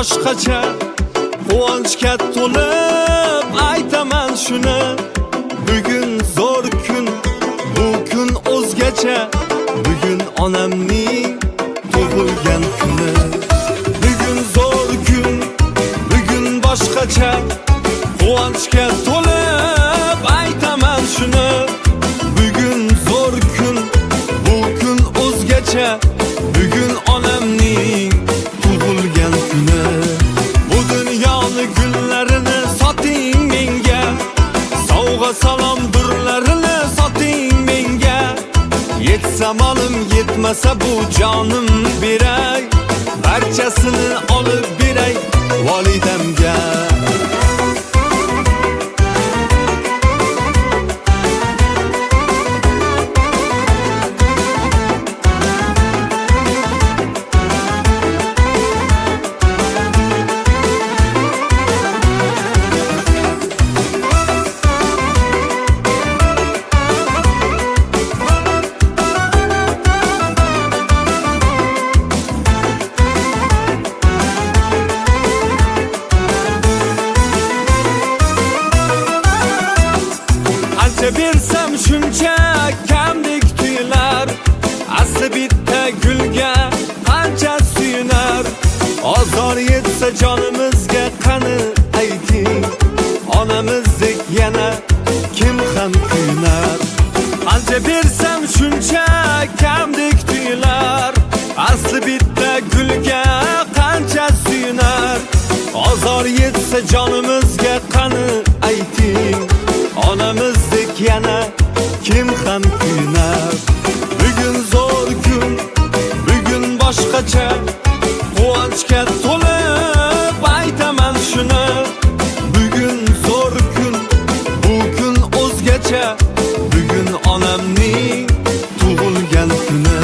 boshqacha, quvonchga to'lib aytaman shuni. Bugun zo'r kun, bu kun o'zgacha. Bugun onamning tug'ilgan kuni. Bugun zo'r kun, bugun boshqacha, quvonchga to'lib aytaman shuni. Bugun zo'r kun, bu kun o'zgacha. Bugun onamning tug'ilgan kuni. Bu dunyoni gullarini soting menga, sovg'a salom durlarini soting menga. Yetsa molim, yetmasa bu jonim beray, barchasini olib beray volidamga. Bersam shuncha kamdek tuyular, asli bitta gulga qancha suyunar. Ozor yetsa jonimizga qani ayting, onamizdek yana kim ham kuyunar. Qancha bersam shuncha kamdek tuyular, asli bitta gulga qancha suyunar. Ozor yetsa jonimizga qani ayting, onamizdek yana kim ham kuyunar. Bugun zo'r kun, bugun boshqacha, quvonchga to'lib aytaman shuni. Bugun zo'r kun, bu kun o'zgacha. Bugun onamning tug'ilgan kuni.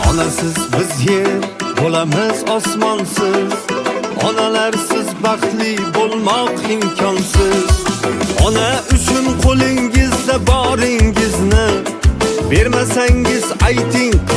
Onasiz biz yer, bo'lamiz osmonsiz. Onalarsiz baxtli bo'lmoq imkonsiz. Ona uchun qo'lingizda boringizni bermasangiz ayting.